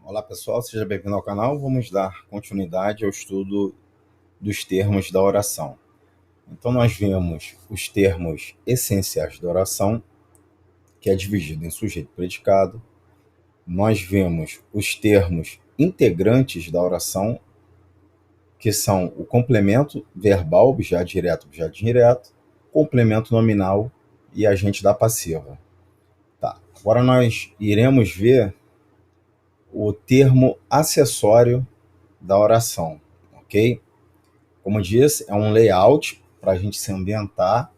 Olá pessoal, seja bem-vindo ao canal. Vamos dar continuidade ao estudo dos termos da oração. Então nós vemos os termos essenciais da oração, que é dividido em sujeito e predicado. Nós vemos os termos integrantes da oração, que são o complemento verbal, objeto direto, complemento nominal e agente da passiva. Tá. Agora nós iremos ver o termo acessório da oração, ok? Como disse, é um layout para a gente se ambientar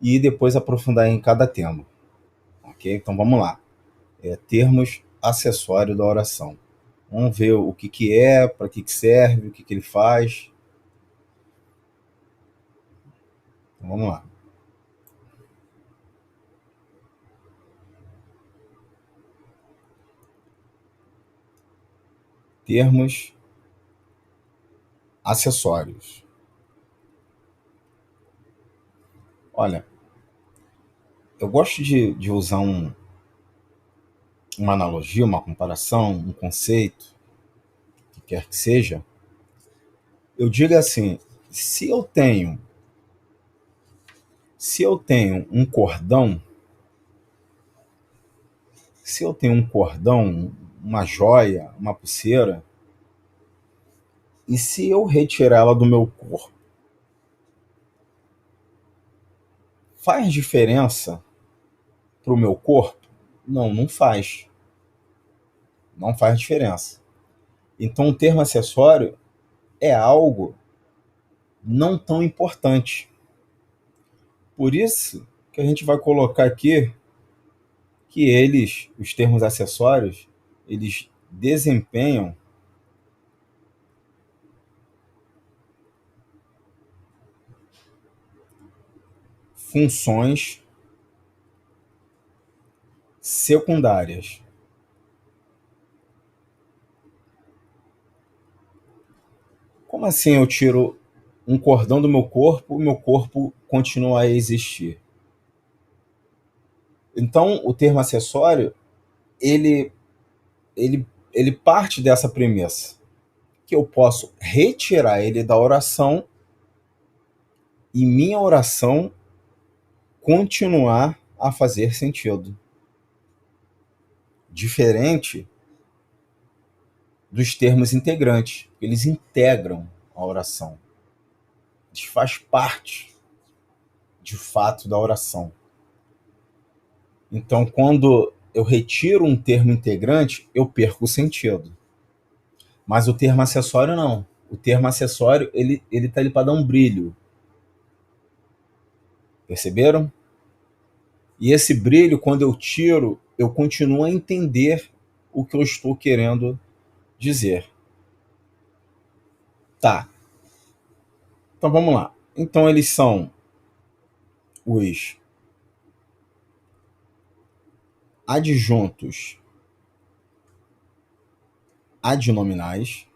e depois aprofundar em cada tema, ok? Então vamos lá. Termos acessório da oração. Vamos ver o que é, para que serve, o que ele faz. Então vamos lá. Termos acessórios. Olha, eu gosto de usar uma analogia, uma comparação, um conceito, o que quer que seja. Eu digo assim, se eu tenho um cordão, uma joia, uma pulseira, e se eu retirar ela do meu corpo, faz diferença para o meu corpo? Não, não faz. Não faz diferença. Então o termo acessório é algo não tão importante. Por isso que a gente vai colocar aqui que os termos acessórios, eles desempenham funções secundárias. Como assim eu tiro um cordão do meu corpo e o meu corpo continua a existir? Então, o termo acessório, ele, ele parte dessa premissa, que eu posso retirar ele da oração e minha oração continuar a fazer sentido. Diferente dos termos integrantes, eles integram a oração. Eles faz parte, de fato, da oração. Então, quando eu retiro um termo integrante, eu perco o sentido. Mas o termo acessório não. O termo acessório, ele tá ali para dar um brilho. Perceberam? E esse brilho, quando eu tiro, eu continuo a entender o que eu estou querendo dizer. Tá. Então vamos lá. Então eles são os adjuntos adnominais.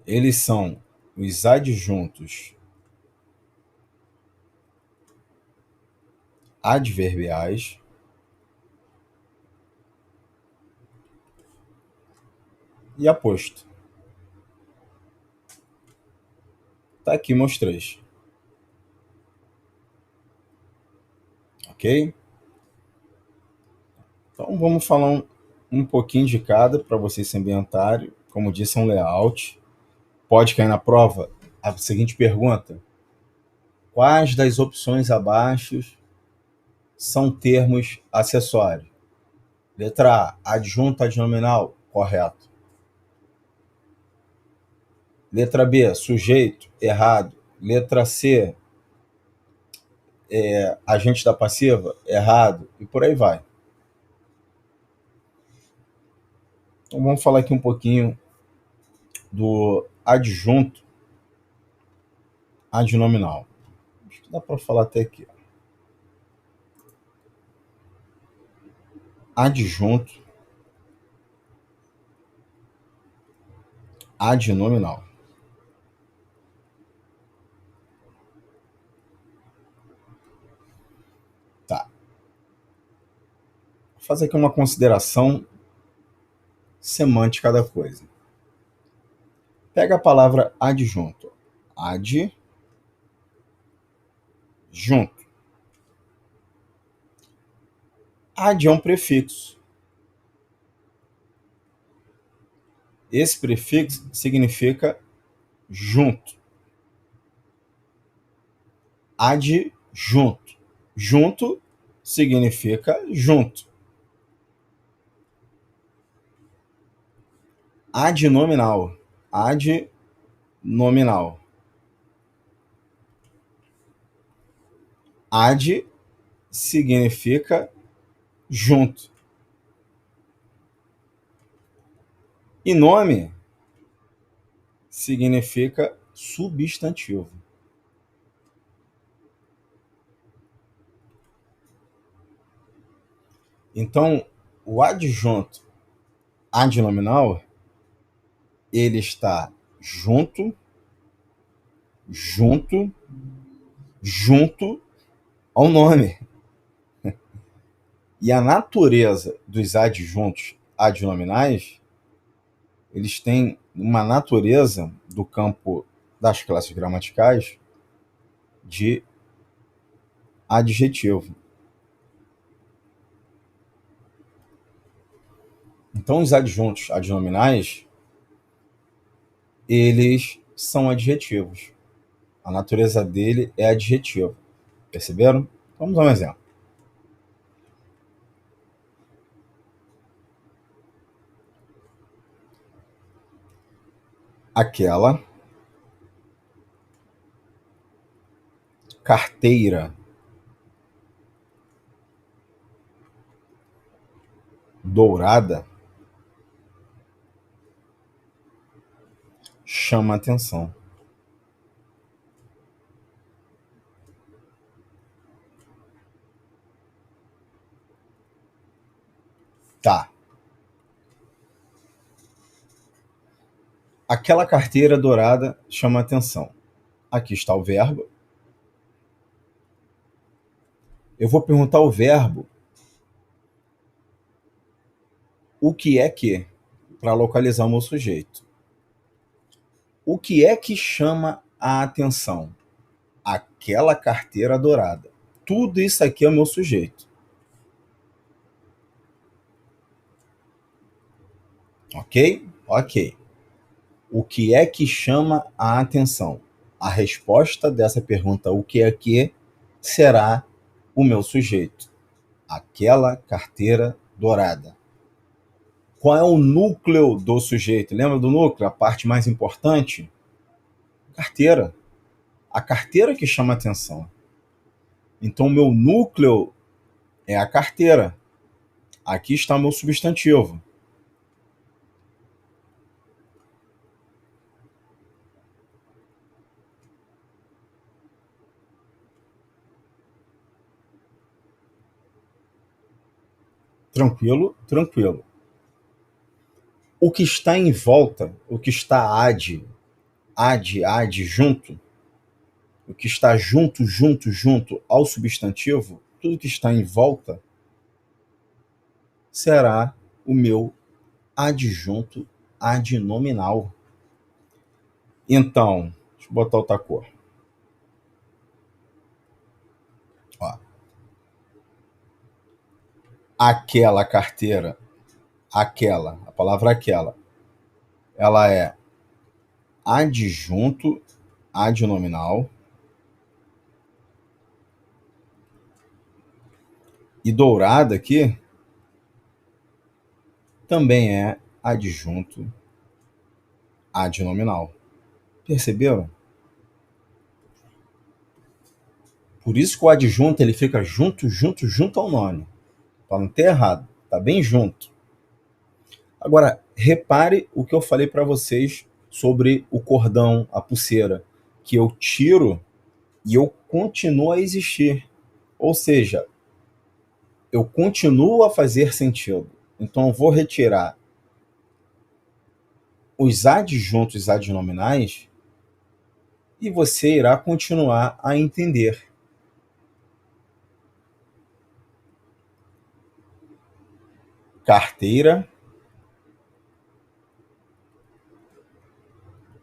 Eles são os adjuntos adverbiais. E aposto. Tá aqui meus três. Ok? Então vamos falar um pouquinho de cada para vocês se ambientarem. Como disse, é um layout. Pode cair na prova a seguinte pergunta: quais das opções abaixo são termos acessórios? Letra A, adjunto adnominal, correto. Letra B, sujeito, errado. Letra C, agente da passiva, errado. E por aí vai. Então vamos falar aqui um pouquinho do adjunto adnominal. Acho que dá para falar até aqui. Adjunto adnominal. Tá. fazer aqui uma consideração semântica da coisa. Pega a palavra adjunto. Adjunto. Ad é um prefixo. Esse prefixo significa junto. Adjunto. Junto significa junto. Adnominal. Adnominal. Ad significa junto. E nome significa substantivo. Então, o adjunto adnominal, ele está junto, junto, junto ao nome. E a natureza dos adjuntos adnominais, eles têm uma natureza do campo das classes gramaticais de adjetivo. Então, os adjuntos adnominais, eles são adjetivos. A natureza dele é adjetivo. Perceberam? Vamos dar um exemplo. Aquela carteira dourada chama atenção. Tá. Aquela carteira dourada chama atenção. Aqui está o verbo. Eu vou perguntar o verbo o que é que, para localizar o meu sujeito. O que é que chama a atenção? Aquela carteira dourada. Tudo isso aqui é o meu sujeito. Ok? Ok. O que é que chama a atenção? A resposta dessa pergunta, o que é que, será o meu sujeito. Aquela carteira dourada. Qual é o núcleo do sujeito? Lembra do núcleo? A parte mais importante? Carteira. A carteira que chama atenção. Então, o meu núcleo é a carteira. Aqui está o meu substantivo. Tranquilo, tranquilo. O que está em volta, o que está ad, junto, o que está junto, junto, junto ao substantivo, tudo que está em volta será o meu adjunto adnominal. Então, deixa eu botar outra cor. Ó. Aquela carteira, aquela, a palavra aquela, ela é adjunto adnominal e dourada aqui também é adjunto adnominal. Perceberam? Por isso que o adjunto ele fica junto, junto, junto ao nome. Para não ter errado. Tá bem junto. Agora, repare o que eu falei para vocês sobre o cordão, a pulseira, que eu tiro e eu continuo a existir. Ou seja, eu continuo a fazer sentido. Então, eu vou retirar os adjuntos adnominais e você irá continuar a entender. carteira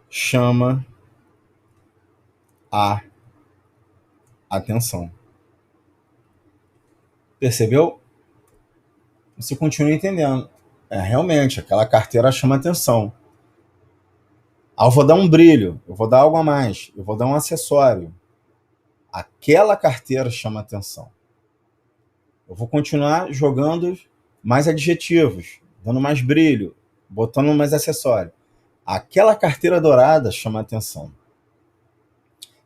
chama a atenção. Percebeu? Você continua entendendo. Realmente, aquela carteira chama atenção. Eu vou dar um brilho, eu vou dar algo a mais, eu vou dar um acessório. Aquela carteira chama atenção. Eu vou continuar jogando mais adjetivos, dando mais brilho, botando mais acessório. Aquela carteira dourada chama atenção.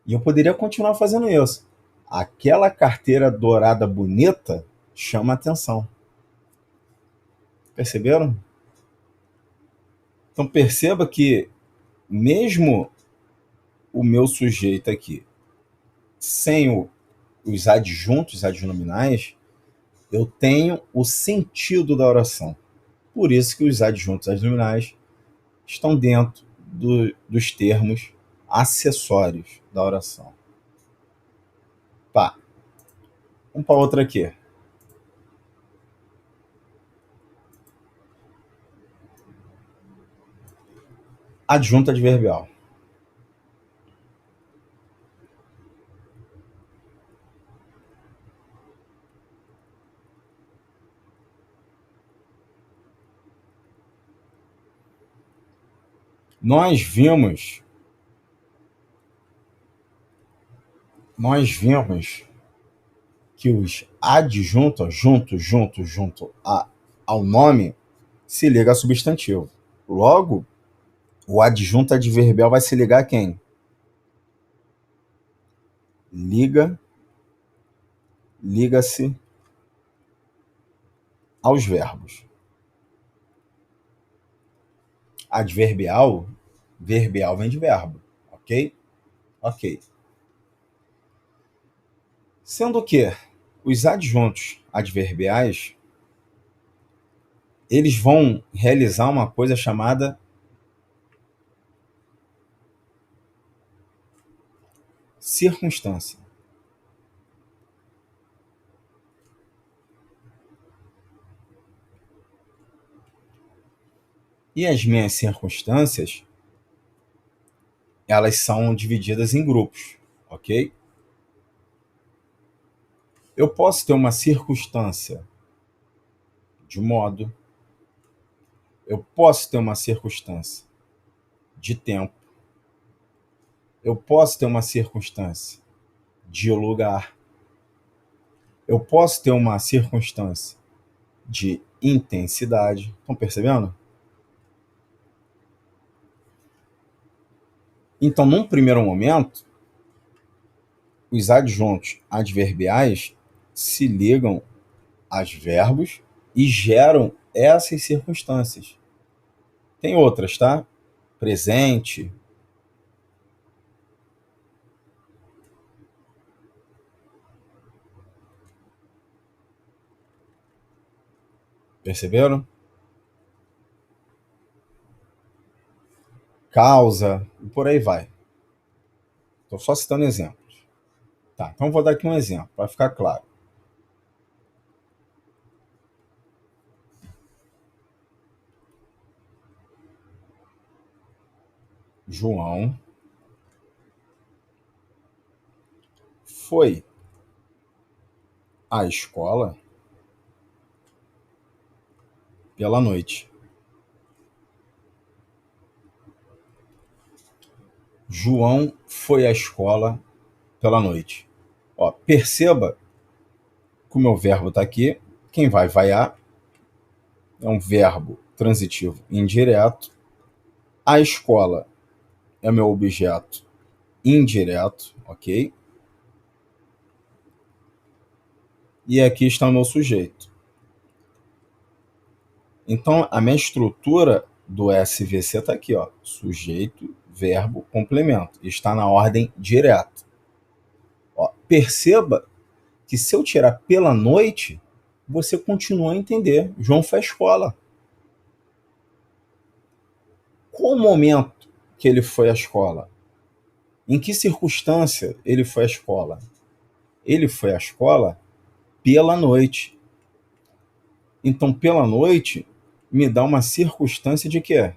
E eu poderia continuar fazendo isso. Aquela carteira dourada bonita chama atenção. Perceberam? Então perceba que mesmo o meu sujeito aqui, sem os adjuntos adnominais, eu tenho o sentido da oração. Por isso que os adjuntos adnominais estão dentro dos termos acessórios da oração. Tá. Vamos para outra aqui. Adjunto adverbial. Nós vimos que os adjuntos, junto ao nome, se liga a substantivo. Logo, o adjunto adverbial vai se ligar a quem? Liga-se aos verbos. Adverbial, verbial vem de verbo, ok? Ok. Sendo que os adjuntos adverbiais, eles vão realizar uma coisa chamada circunstância. E as minhas circunstâncias, elas são divididas em grupos, ok? Eu posso ter uma circunstância de modo, eu posso ter uma circunstância de tempo, eu posso ter uma circunstância de lugar, eu posso ter uma circunstância de intensidade. Estão percebendo? Então, num primeiro momento, os adjuntos adverbiais se ligam aos verbos e geram essas circunstâncias. Tem outras, tá? Presente. Perceberam? Causa, e por aí vai. Estou só citando exemplos. Tá, então vou dar aqui um exemplo, para ficar claro. João foi à escola pela noite. João foi à escola pela noite. Ó, perceba que o meu verbo está aqui. Quem vai vaiar é um verbo transitivo indireto. A escola é meu objeto indireto, ok? E aqui está o meu sujeito. Então, a minha estrutura do SVC está aqui, ó. Sujeito, verbo, complemento. Está na ordem direta. Ó, perceba que se eu tirar pela noite, você continua a entender. João foi à escola. Qual o momento que ele foi à escola? Em que circunstância ele foi à escola? Ele foi à escola pela noite. Então, pela noite, me dá uma circunstância de quê?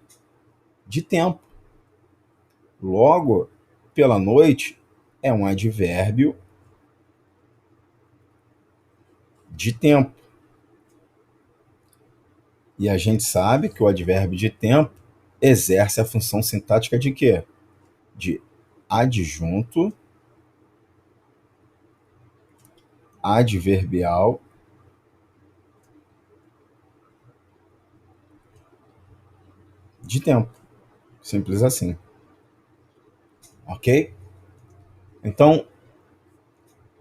De tempo. Logo, pela noite é um advérbio de tempo. E a gente sabe que o advérbio de tempo exerce a função sintática de quê? De adjunto, adverbial de tempo. Simples assim. Ok? Então,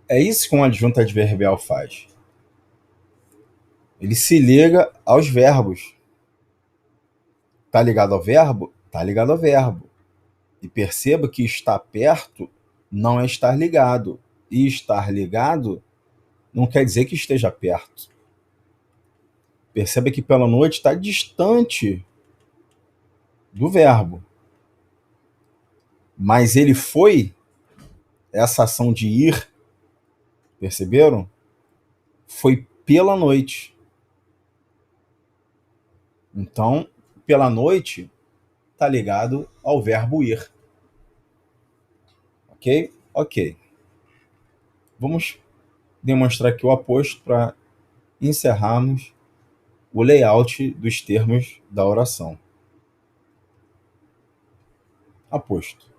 é isso que um adjunto adverbial faz. Ele se liga aos verbos. Tá ligado ao verbo? Tá ligado ao verbo. E perceba que estar perto não é estar ligado. E estar ligado não quer dizer que esteja perto. Perceba que pela noite está distante do verbo. Mas ele foi, essa ação de ir, perceberam? Foi pela noite. Então, pela noite está ligado ao verbo ir. Ok? Ok. Vamos demonstrar aqui o aposto para encerrarmos o layout dos termos da oração. Aposto.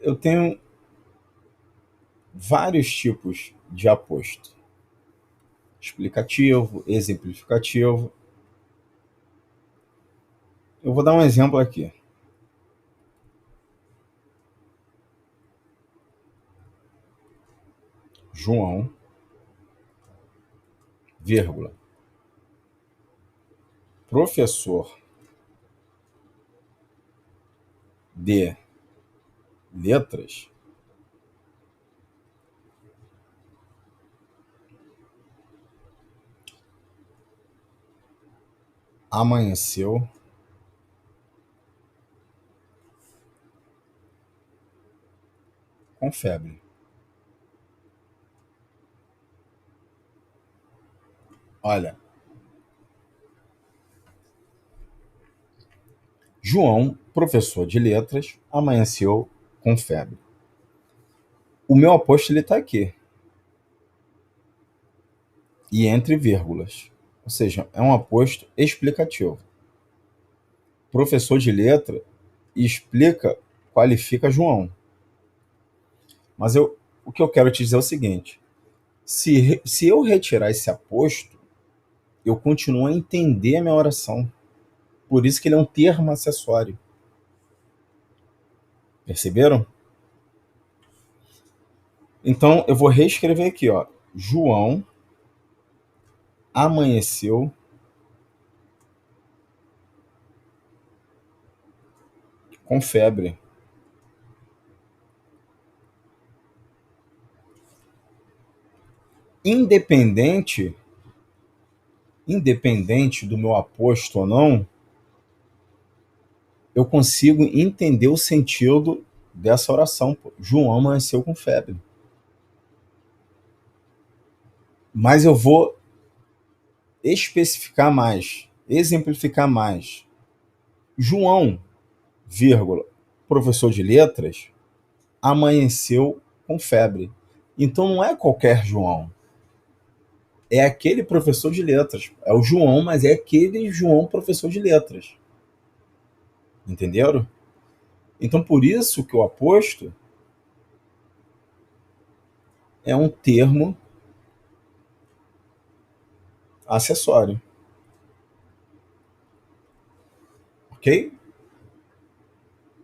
Eu tenho vários tipos de aposto. Explicativo, exemplificativo. Eu vou dar um exemplo aqui. João, vírgula, professor de letras, amanheceu com febre. Olha, João, professor de letras, amanheceu com febre. O meu aposto ele está aqui. E entre vírgulas. Ou seja, é um aposto explicativo. Professor de letra explica, qualifica João. Mas o que eu quero te dizer é o seguinte: se eu retirar esse aposto, eu continuo a entender a minha oração. Por isso que ele é um termo acessório. Perceberam? Então eu vou reescrever aqui, ó. João amanheceu com febre. Independente do meu aposto ou não, eu consigo entender o sentido dessa oração. Pô. João amanheceu com febre. Mas eu vou especificar mais, exemplificar mais. João, vírgula, professor de letras, amanheceu com febre. Então não é qualquer João. É aquele professor de letras. É o João, mas é aquele João professor de letras. Entenderam? Então por isso que o aposto é um termo acessório. Ok?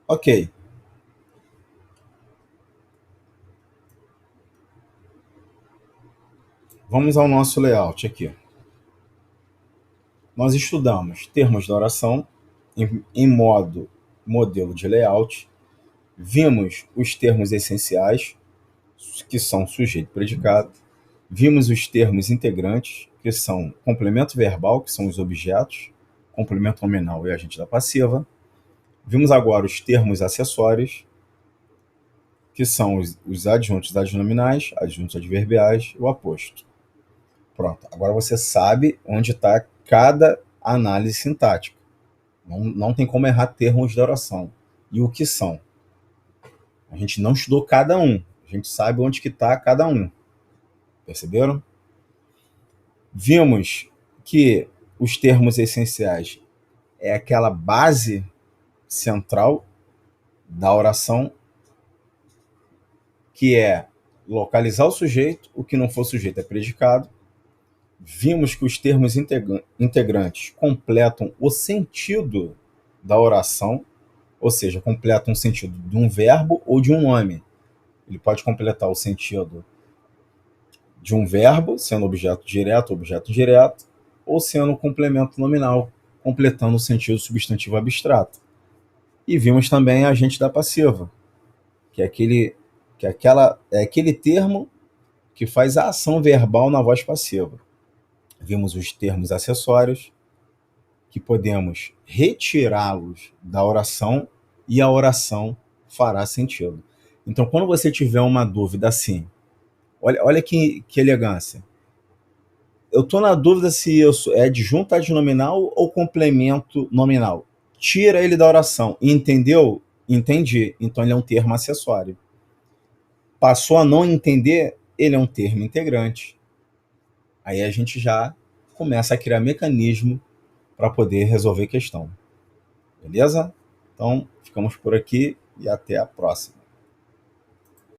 Ok. Vamos ao nosso layout aqui. Nós estudamos termos da oração em modelo de layout. Vimos os termos essenciais, que são sujeito e predicado. Vimos os termos integrantes, que são complemento verbal, que são os objetos, complemento nominal e agente da passiva. Vimos agora os termos acessórios, que são os adjuntos adnominais, adjuntos adverbiais e o aposto. Pronto, agora você sabe onde está cada análise sintática. Não tem como errar termos de oração. E o que são? A gente não estudou cada um, a gente sabe onde que está cada um. Perceberam? Vimos que os termos essenciais é aquela base central da oração, que é localizar o sujeito, o que não for sujeito é predicado. Vimos que os termos integrantes completam o sentido da oração, ou seja, completam o sentido de um verbo ou de um nome. Ele pode completar o sentido de um verbo, sendo objeto direto, ou sendo um complemento nominal, completando o sentido substantivo abstrato. E vimos também a agente da passiva, que é aquele termo que faz a ação verbal na voz passiva. Vimos os termos acessórios, que podemos retirá-los da oração e a oração fará sentido. Então, quando você tiver uma dúvida assim, olha que elegância. Eu estou na dúvida se isso é adjunto adnominal ou complemento nominal. Tira ele da oração. Entendeu? Entendi. Então ele é um termo acessório. Passou a não entender, ele é um termo integrante. Aí a gente já começa a criar mecanismo para poder resolver a questão. Beleza? Então, ficamos por aqui e até a próxima.